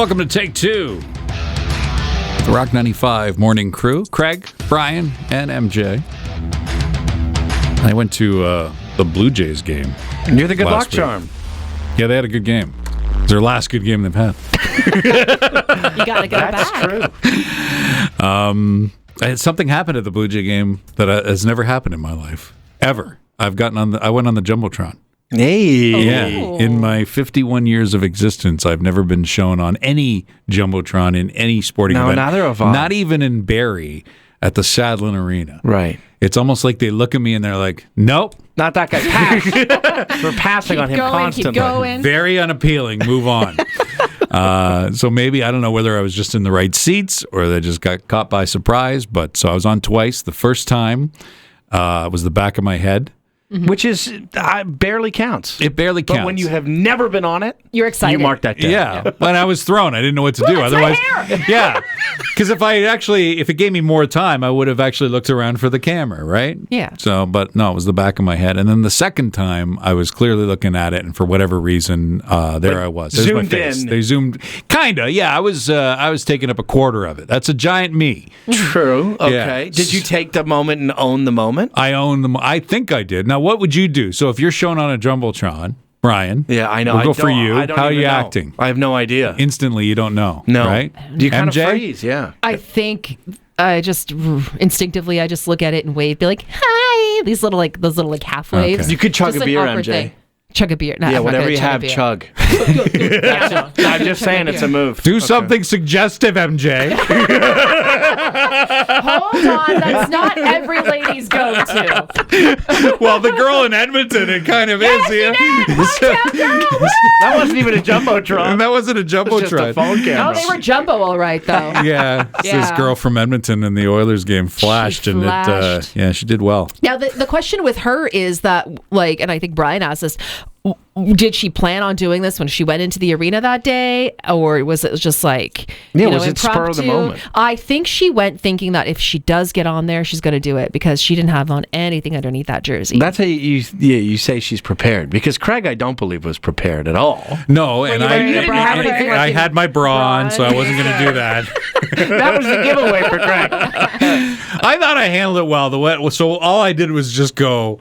Welcome to Take Two. The Rock 95 morning crew. Craig, Brian, and MJ. I went to the Blue Jays game. You're the good luck week. charm. Yeah, they had a good game. It's their last good game they've had. You gotta go back. That's true. Something happened at the Blue Jay game that has never happened in my life. Ever. I went on the jumbotron. Hey. Yeah. In my 51 years of existence, I've never been shown on any jumbotron in any sporting event. No, neither of us. Not even in Barrie at the Sadlin Arena. Right. It's almost like they look at me and they're like, nope. Not that guy. Pass. We're passing on him constantly. Keep going. Very unappealing. Move on. So maybe, I don't know whether I was just in the right seats or they just got caught by surprise. But so I was on twice. The first time was the back of my head. Mm-hmm. Which is barely counts. It barely counts. But when you have never been on it, you're excited. You mark that down. Yeah. When I was thrown, I didn't know what to do. Otherwise, yeah. Because if it gave me more time, I would have actually looked around for the camera, right? Yeah. So, but no, it was the back of my head. And then the second time, I was clearly looking at it, and for whatever reason, there I was. There's my zoomed face. in. They zoomed, kinda. Yeah, I was taking up a quarter of it. That's a giant me. True. Okay. Yeah. Did you take the moment and own the moment? I own them. I think I did. Now, what would you do? So if you're shown on a jumbotron, Brian. Yeah, I know. We'll go for you. I don't How are even you know. acting? I have no idea. Instantly, you don't know. No. Right? You kind MJ? of freeze, yeah. I think I just instinctively I just look at it and wave, be like, "Hi!" These little those little half waves. Okay. You could chug Just a an beer, awkward MJ. thing. Chug a beer. No, Yeah, I'm not whatever gonna you have, a beer. chug. I'm just saying it's a move. Do something suggestive, MJ. Hold on, that's not every lady's go-to. Well, the girl in Edmonton, it kind of is. Yeah. That wasn't even a jumbotron. And that wasn't a It was just a jumbotron. phone Oh, camera. they were jumbo, all right, though. Yeah, this Yeah. girl from Edmonton in the Oilers game flashed, She and flashed. she did well. Now, the question with her is that, and I think Brian asked this, did she plan on doing this when she went into the arena that day? Or was it just like, was it spur of the impromptu? moment? I think she went thinking that if she does get on there, she's going to do it because she didn't have on anything underneath that jersey. That's how you say she's prepared. Because Craig, I don't believe, was preprepared at all. No, and you were- you didn't have anything like I had my bra on, so I wasn't going to do that. That was the giveaway for Craig. I thought I handled it well. So all I did was just go,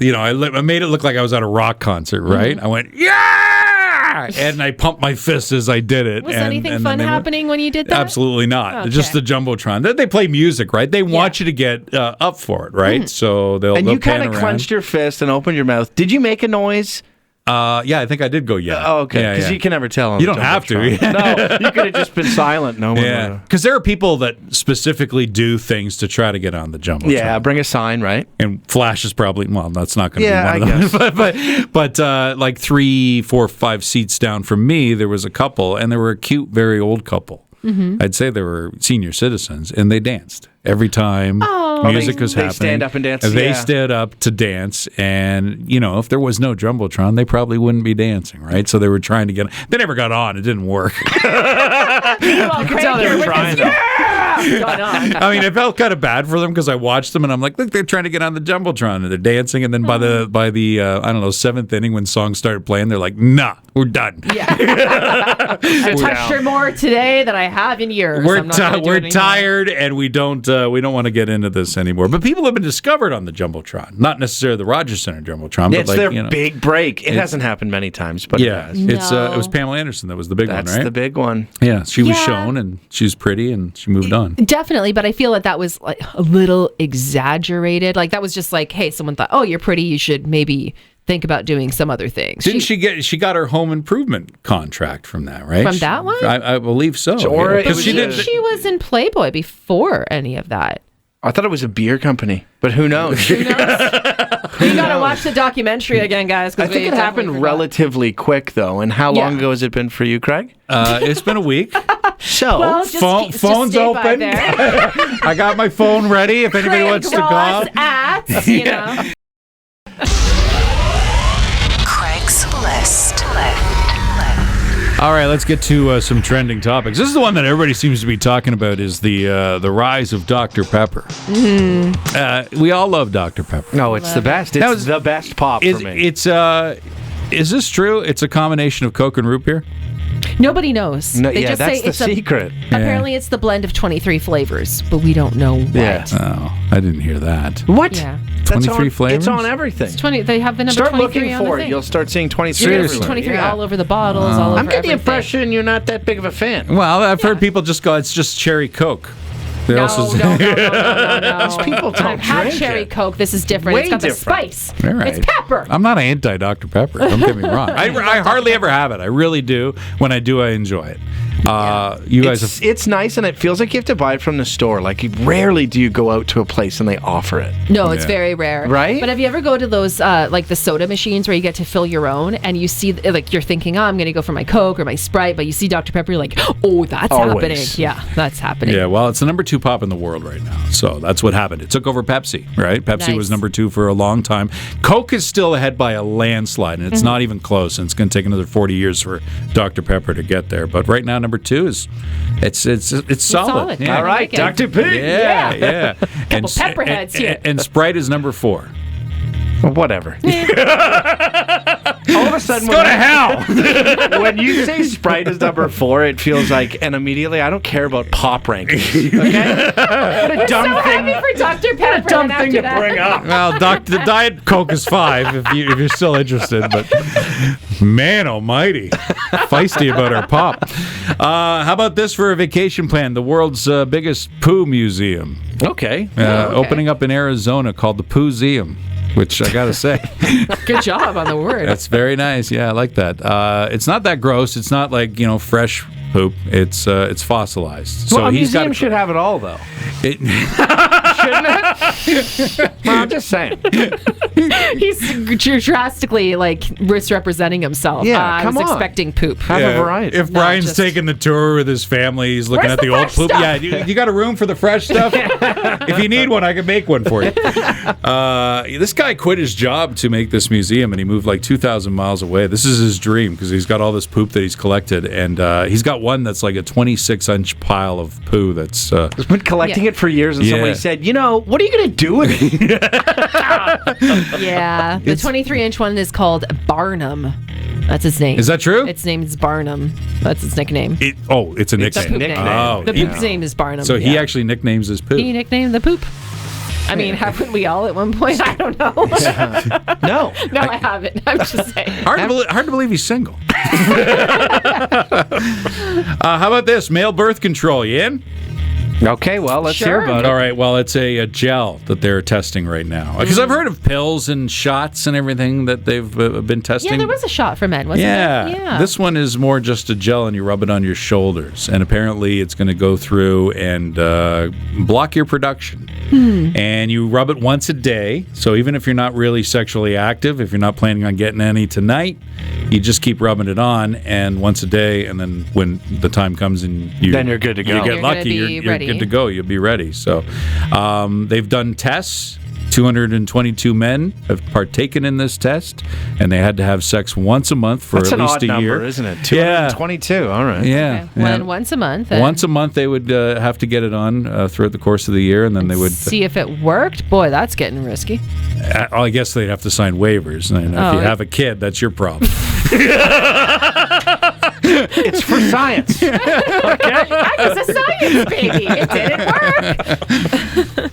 I made it look like I was at a rock concert, right? Mm-hmm. I went, yeah! And I pumped my fist as I did it. Was and, anything and fun then happening when you did that? Absolutely not. Okay. Just the Jumbotron. They play music, right? They want you to get up for it, right? So they'll And they'll you kind pan of around. clenched your fist and opened your mouth. Did you make a noise? Yeah, I think I did go, yeah. Oh, okay. Yeah, Because yeah. you can never tell. On You the don't have to. Jumbotron. No, you could have just been silent. No one Yeah, would. because there are people that specifically do things to try to get on the Jumbotron. Yeah, bring a sign, right? And Flash is probably, well, that's not going to Yeah, be one I of them. but like 3, 4, 5 seats down from me, there was a couple, and they were a cute, very old couple. Mm-hmm. I'd say they were senior citizens, and they danced every time music was they happening. stand up and dance, They yeah. stood up to dance, and if there was no Jumbotron, they probably wouldn't be dancing, right? So they were trying to get. They never got on. It didn't work. You can tell they were trying, though. I mean, I felt kind of bad for them because I watched them and I'm like, look, they're trying to get on the Jumbotron and they're dancing. And then by the I don't know, 7th inning when songs started playing, they're like, nah, we're done. Yeah. I touched her more today than I have in years. We're I'm not gonna do it we're anymore. tired and we don't want to get into this anymore. But people have been discovered on the Jumbotron, not necessarily the Rogers Center Jumbotron, It's but their big break. It hasn't happened many times, but yeah, it has. it was Pamela Anderson that was the big That's one, right? the big one. Yeah, she was Yeah. shown and she was pretty and she moved on. Definitely, but I feel like that was like a little exaggerated. Like that was just like, hey, someone thought, oh, you're pretty, you should maybe think about doing some other things. Didn't she got her home improvement contract from that, right? From that one? I believe so. Or it because was she a- did. She was in Playboy before any of that. I thought it was a beer company, but who knows? Who knows? You gotta watch the documentary again, guys. I think it happened relatively quick, though. And how long Yeah. ago has it been for you, Craig? It's been a week. So, Well, just Phone's stay by open. there. I got my phone ready. If anybody Craig wants to Ross call. at, you know. Craig's List. All right, let's get to some trending topics. This is the one that everybody seems to be talking about: is the rise of Dr. Pepper. Mm-hmm. We all love Dr. Pepper. no, it's the best. That It's was- the best pop for me. Is this true? It's a combination of Coke and root beer. Nobody knows. No, They yeah, just that's say the it's secret. Apparently, it's the blend of 23 flavors, but we don't know what. Yeah. Oh, I didn't hear that. What? Yeah. That's 23 on, flavors? It's on everything. It's 20. They have the number Start 23 looking on the for it. thing. You'll start seeing 23 You're gonna see everywhere. 23 Yeah. all over the bottles, all over I'm getting the everything. impression you're not that big of a fan. Well, I've heard people just go, it's just cherry Coke. They No, also no. These people don't I've had drink cherry it. Coke. This is different. Way It's got different. the spice. All right. It's pepper. I'm not anti Dr. Pepper. Don't get me wrong. I hardly ever have it. I really do. When I do, I enjoy it. You guys have. It's nice, and it feels like you have to buy it from the store. Like, rarely do you go out to a place and they offer it. No, it's Yeah. very rare. Right? But have you ever go to those, like the soda machines where you get to fill your own and you see, like, you're thinking, oh, I'm going to go for my Coke or my Sprite, but you see Dr. Pepper, you're like, oh, that's Always. happening. Yeah, that's happening. Yeah, well, it's the number 2 pop in the world right now. So that's what happened. It took over Pepsi, right? Pepsi was Nice. number 2 for a long time. Coke is still ahead by a landslide, and it's not even close. And it's going to take another 40 years for Dr. Pepper to get there. But right now, number 2 is it's solid. solid. Yeah. All right, like it. Dr. P. Yeah. And pepperheads here. And Sprite is number 4. Whatever. All of a sudden, Go to hell. when you say Sprite is number 4, it feels like, and immediately I don't care about pop rankings. Okay, what a dumb So thing. happy for Dr. Pepper. Dumb and thing to after that- bring up. Well, the Diet Coke is 5 if you're still interested. But man almighty, feisty about our pop. How about this for a vacation plan? The world's biggest poo museum. Okay. Opening up in Arizona called the Pooseum, which I gotta say, Good job on the word. that's very nice. Yeah, I like that. It's not that gross. It's not like fresh poop. It's fossilized. Well, a he's got museum should have it all, though. it. Shouldn't it? Well, I'm just saying. He's drastically misrepresenting himself. Yeah, I come was on. expecting poop. Have a variety. If No, Brian's just- taking the tour with his family, he's looking Where's at the the old fresh poop. stuff? Yeah, you got a room for the fresh stuff? If you need one, I can make one for you. This guy quit his job to make this museum, and he moved like 2,000 miles away. This is his dream because he's got all this poop that he's collected, and he's got one that's like a 26-inch pile of poo that's... He's been collecting it for years, and somebody Yeah. said, what are you going to do with it? Yeah. The 23-inch one is called Barnum. That's his name. Is that true? Its name's Barnum. That's its nickname. It's a The nickname. poop nickname. name. Oh, The he- poop's name is Barnum. So he yeah. actually nicknames his poop. He nicknamed the poop. I mean, haven't we all at one point? I don't know. No. No, I haven't. I'm just saying. Hard to believe he's single. How about this? Male birth control, you in? Okay, well, let's Sure. hear about All it. right, well, it's a gel that they're testing right now. Because I've heard of pills and shots and everything that they've been testing. Yeah, there was a shot for men, wasn't Yeah. there? Yeah. This one is more just a gel and you rub it on your shoulders. And apparently it's going to go through and block your production. And you rub it once a day. So even if you're not really sexually active, if you're not planning on getting any tonight, you just keep rubbing it on and once a day. And then when the time comes and Then you're good to go. You get You're gonna lucky, be you're ready. good to go. You'll be ready. So they've done tests. 222 men have partaken in this test, and they had to have sex once a month for That's at an least odd a number, year. isn't it? Yeah. 222. All right. Yeah. Okay. yeah. Once a month. and Once a month they would have to get it on throughout the course of the year, and then they would. see if it worked. Boy, that's getting risky. I guess they'd have to sign waivers, and if Oh, you yeah. have a kid, that's your problem. It's for science. That was a science baby. It didn't work.